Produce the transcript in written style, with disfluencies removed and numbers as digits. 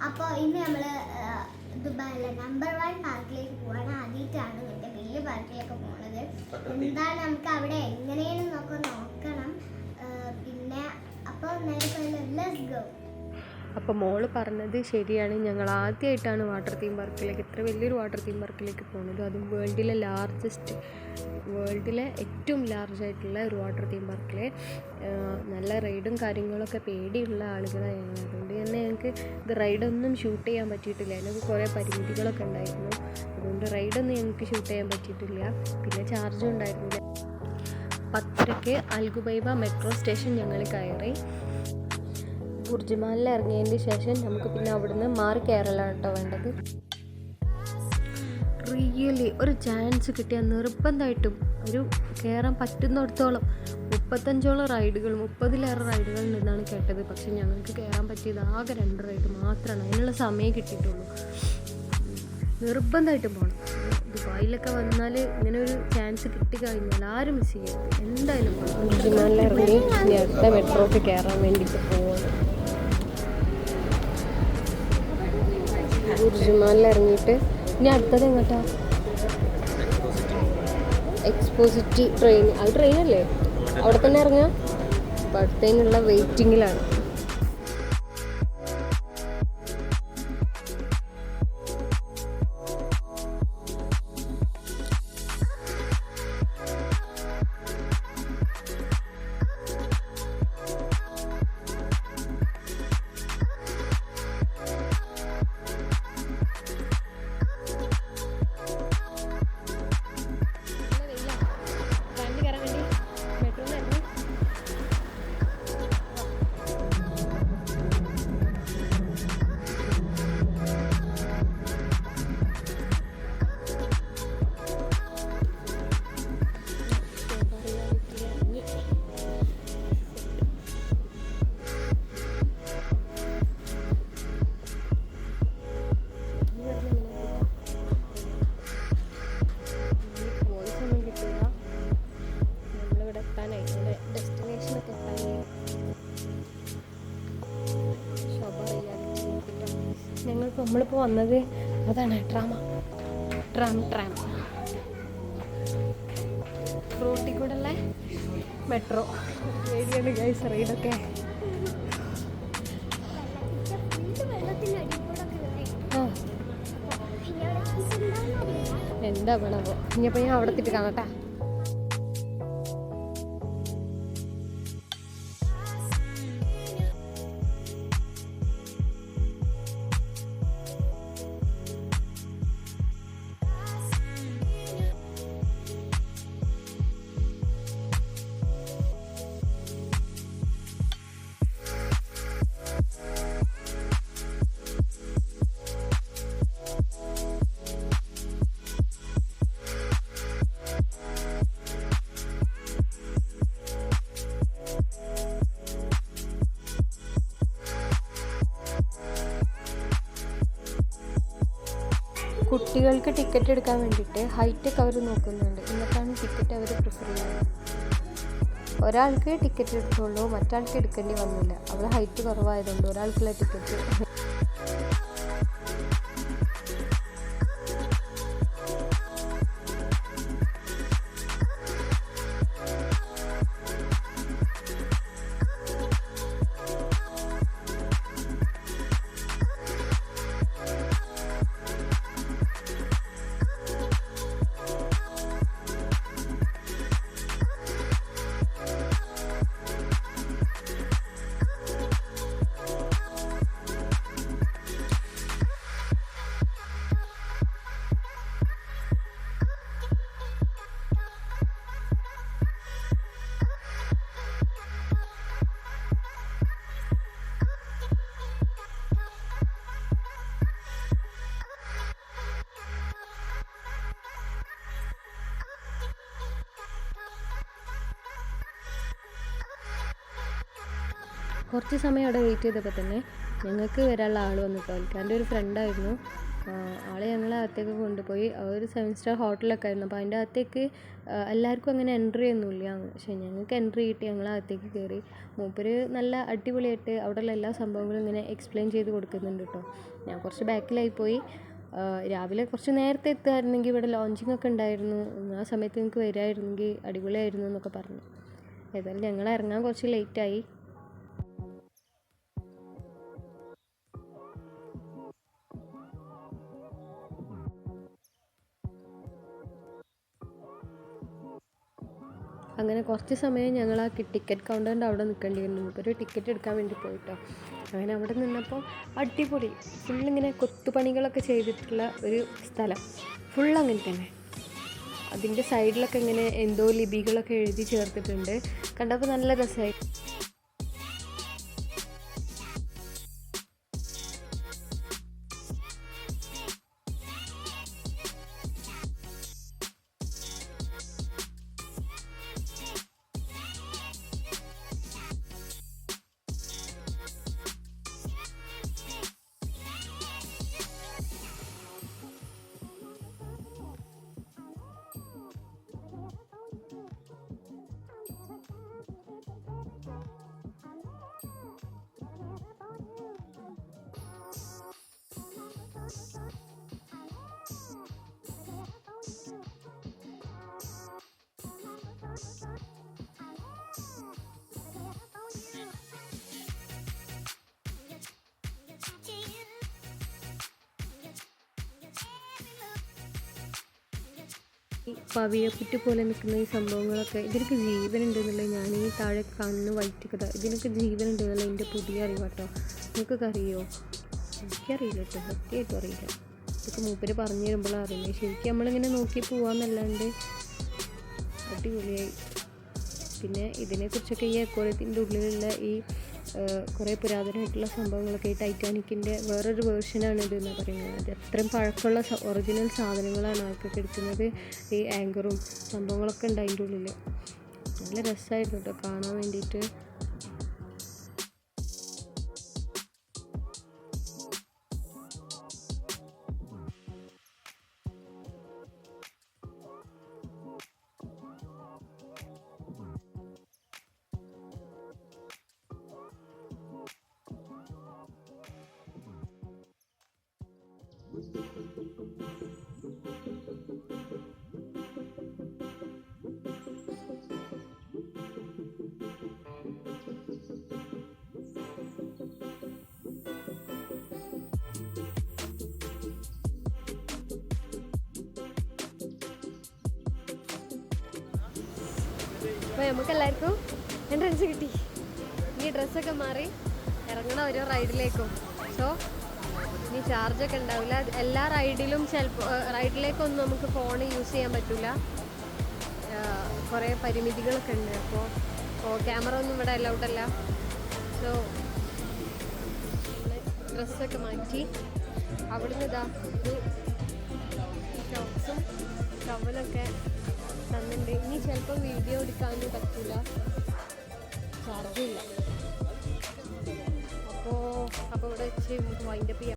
അപ്പോൾ ഇന്ന് നമ്മൾ ദുബായിലെ നമ്പർ 1 പാർക്കിലേക്ക് പോവാണ്. ആദ്യമായിട്ടാണ് ഇങ്ങനത്തെ വലിയ പാർക്കിലേക്ക് പോകുന്നത്. എന്താണ് നമുക്ക് അവിടെ എങ്ങനെയാണെന്നൊക്കെ നോക്കണം. പിന്നെ അപ്പോൾ നേരെ ലെറ്റ്സ് ഗോ. അപ്പോൾ മോള് പറഞ്ഞത് ശരിയാണ്. ഞങ്ങൾ ആദ്യമായിട്ടാണ് വാട്ടർ തീം പാർക്കിലേക്ക്, ഇത്ര വലിയൊരു വാട്ടർ തീം പാർക്കിലേക്ക് പോകുന്നത്. അതും വേൾഡിലെ ഏറ്റവും ലാർജായിട്ടുള്ള ഒരു വാട്ടർ തീം പാർക്കിൽ. നല്ല റൈഡും കാര്യങ്ങളൊക്കെ പേടിയുള്ള ആളുകളായിരുന്നു. അതുകൊണ്ട് തന്നെ ഞങ്ങൾക്ക് ഇത് റൈഡൊന്നും ഷൂട്ട് ചെയ്യാൻ പറ്റിയിട്ടില്ല. അതിനൊക്കെ കുറേ പരിമിതികളൊക്കെ ഉണ്ടായിരുന്നു. അതുകൊണ്ട് റൈഡൊന്നും ഞങ്ങൾക്ക് ഷൂട്ട് ചെയ്യാൻ പറ്റിയിട്ടില്ല. പിന്നെ ചാർജും ഉണ്ടായിരുന്നില്ല. 10:30 അൽഗുബൈബ മെട്രോ സ്റ്റേഷൻ ഞങ്ങൾ കയറി. ബുർജ്മാനിൽ ഇറങ്ങിയതിന് ശേഷം നമുക്ക് പിന്നെ അവിടുന്ന് മാറി കയറലാണ് കേട്ടോ വേണ്ടത്. റിയലി ഒരു ചാൻസ് കിട്ടിയാൽ നിർബന്ധമായിട്ടും ഒരു കയറാൻ പറ്റുന്നിടത്തോളം 35ഓളം റൈഡുകൾ, 30-ലേറെ റൈഡുകൾ ഉണ്ടെന്നാണ് കേട്ടത്. പക്ഷെ ഞങ്ങൾക്ക് കയറാൻ പറ്റിയത് ആകെ 2 റൈഡ് മാത്രമാണ്. അതിനുള്ള സമയം കിട്ടിയിട്ടുള്ളൂ. നിർബന്ധമായിട്ടും പോകണം. ദുബായിലൊക്കെ വന്നാൽ ഇങ്ങനെ ഒരു ചാൻസ് കിട്ടിക്കഴിഞ്ഞാൽ ആരും മിസ് ചെയ്യരുത്. എന്തായാലും പോകണം. ബുർജ്മാനിൽ ഇറങ്ങി ഇനി അടുത്ത മെട്രോക്ക് കയറാൻ വേണ്ടിയിട്ട് പോവാണ്. ബുർജ്മാനിൽ ഇറങ്ങിയിട്ട് ഇനി അടുത്തത് എങ്ങോട്ടാ? എക്സ്പോസിറ്റി ട്രെയിൻ. അത് ട്രെയിനല്ലേ? അവിടെ തന്നെ ഇറങ്ങാം. അപ്പോൾ അടുത്തതിനുള്ള വെയിറ്റിങ്ങിലാണ്. നമ്മളിപ്പോൾ വന്നത് അതാണ് ട്രാം റോട്ടിൽ കൂടെ ഉള്ള മെട്രോ. ഏരിയാണ് ഗൈസ് റൈഡൊക്കെ. എന്താ വേണമോ. ഇനിയപ്പോൾ ഞാൻ അവിടെ എത്തിയിട്ട് കാണട്ടെ. കുട്ടികൾക്ക് ടിക്കറ്റ് എടുക്കാൻ വേണ്ടിയിട്ട് ഹൈറ്റൊക്കെ അവർ നോക്കുന്നുണ്ട്. എന്നിട്ടാണ് ടിക്കറ്റ് അവർ പ്രിഫർ ചെയ്യുന്നത്. ഒരാൾക്ക് ടിക്കറ്റ് എടുത്തുള്ളൂ, മറ്റാൾക്ക് എടുക്കേണ്ടി വന്നില്ല. അവൾ ഹൈറ്റ് കുറവായതുകൊണ്ട് ഒരാൾക്കുള്ള ടിക്കറ്റ്. കുറച്ച് സമയം അവിടെ വെയിറ്റ് ചെയ്തപ്പോൾ തന്നെ ഞങ്ങൾക്ക് വരാനുള്ള ആൾ വന്നിട്ടോ. എൻ്റെ ഒരു ഫ്രണ്ടായിരുന്നു. ആളെ ഞങ്ങളെ അകത്തേക്ക് കൊണ്ടുപോയി. ഒരു 7 സ്റ്റാർ ഹോട്ടലൊക്കെ ആയിരുന്നു. അപ്പോൾ അതിൻ്റെ അകത്തേക്ക് എല്ലാവർക്കും അങ്ങനെ എൻട്രി ഒന്നുമില്ല. പക്ഷേ ഞങ്ങൾക്ക് എൻട്രി കിട്ടി. ഞങ്ങൾ അകത്തേക്ക് കയറി. മൂപ്പര് നല്ല അടിപൊളിയായിട്ട് അവിടെയുള്ള എല്ലാ സംഭവങ്ങളും ഇങ്ങനെ എക്സ്പ്ലെയിൻ ചെയ്ത് കൊടുക്കുന്നുണ്ട് കേട്ടോ. ഞാൻ കുറച്ച് ബാക്കിലായിപ്പോയി. രാവിലെ കുറച്ച് നേരത്തെ എത്തുമായിരുന്നെങ്കിൽ ഇവിടെ ലോഞ്ചിങ് ഒക്കെ ഉണ്ടായിരുന്നു, ആ സമയത്ത് നിങ്ങൾക്ക് വരുമായിരുന്നെങ്കിൽ അടിപൊളിയായിരുന്നു എന്നൊക്കെ പറഞ്ഞു. ഏതായാലും ഞങ്ങൾ ഇറങ്ങാൻ കുറച്ച് ലേറ്റായി. അങ്ങനെ കുറച്ച് സമയം ഞങ്ങൾ ആ ടിക്കറ്റ് കൗണ്ടറിൻ്റെ അവിടെ നിൽക്കേണ്ടി വന്നു. ഒരു ടിക്കറ്റ് എടുക്കാൻ വേണ്ടി പോയിട്ടോ. അങ്ങനെ അവിടെ നിന്നപ്പോൾ അടിപൊളി ഫുള്ളിങ്ങനെ കൊത്തുപണികളൊക്കെ ചെയ്തിട്ടുള്ള ഒരു സ്ഥലം, ഫുള്ളങ്ങനെ തന്നെ. അതിൻ്റെ സൈഡിലൊക്കെ ഇങ്ങനെ എന്തോ ലിപികളൊക്കെ എഴുതി ചേർത്തിട്ടുണ്ട്. കണ്ടപ്പോൾ നല്ല രസമായി. ഈ പവിഴപ്പുറ്റ് പോലെ നിൽക്കുന്ന ഈ സംഭവങ്ങളൊക്കെ ഇതിനൊക്കെ ജീവനുണ്ട് എന്നുള്ളത് ഞാൻ ഈ താഴെ കാണുന്ന വൈറ്റ് കഥ, ഇതിനൊക്കെ ജീവനുണ്ട് എന്നുള്ള എൻ്റെ പുതിയ അറിവാട്ടോ. നിങ്ങൾക്കൊക്കെ അറിയുമോ? എനിക്കറിയില്ല കേട്ടോ, സത്യമായിട്ടും അറിയില്ല. ഇതൊക്കെ മൂപ്പര് പറഞ്ഞു തരുമ്പോഴാണ് അറിയുന്നത്. ശരിക്കും നമ്മളിങ്ങനെ നോക്കി പോവാന്നല്ലാണ്ട് അടിപൊളിയായി. പിന്നെ ഇതിനെക്കുറിച്ചൊക്കെ ഈ അക്വേറിയത്തിൻ്റെ ഉള്ളിലുള്ള ഈ കുറേ പുരാതനമായിട്ടുള്ള സംഭവങ്ങളൊക്കെ ഈ ടൈറ്റാനിക്കിൻ്റെ വേറൊരു വേർഷനാണ് ഇത് എന്നാണ് പറയുന്നത്. അത് അത്രയും പഴക്കമുള്ള ഒറിജിനൽ സാധനങ്ങളാണ് ആൾക്കൊക്കെ എടുക്കുന്നത്. ഈ ആങ്കറും സംഭവങ്ങളൊക്കെ ഉണ്ട് അതിൻ്റെ ഉള്ളിൽ. നല്ല രസമായിരുന്നു കേട്ടോ കാണാൻ വേണ്ടിയിട്ട്. അപ്പോൾ നമുക്കെല്ലാവർക്കും എൻട്രൻസ് കിട്ടി. ഈ ഡ്രസ്സൊക്കെ മാറി ഇറങ്ങണ ഓരോ റൈഡിലേക്കും. സോ ഇനി ചാർജൊക്കെ ഉണ്ടാവില്ല. എല്ലാ റൈഡിലും ചിലപ്പോൾ റൈഡിലേക്കൊന്നും നമുക്ക് ഫോൺ യൂസ് ചെയ്യാൻ പറ്റില്ല, കുറേ പരിമിതികളൊക്കെ ഉണ്ട്. അപ്പോൾ ക്യാമറ ഒന്നും ഇവിടെ അലൗഡ് അല്ല. സോ ഡ്രസ്സൊക്കെ മാറ്റി അവിടുന്ന് ഇതാ ഒരു ഷോക്സും ടവലൊക്കെ തന്നിട്ടുണ്ട്. ഇനി ചിലപ്പോൾ വീഡിയോ എടുക്കാനും പറ്റില്ല, ചാർജില്ല. അപ്പോൾ ഇവിടെ വെച്ച് നമുക്ക് വൈൻഡപ്പ് ചെയ്യാം.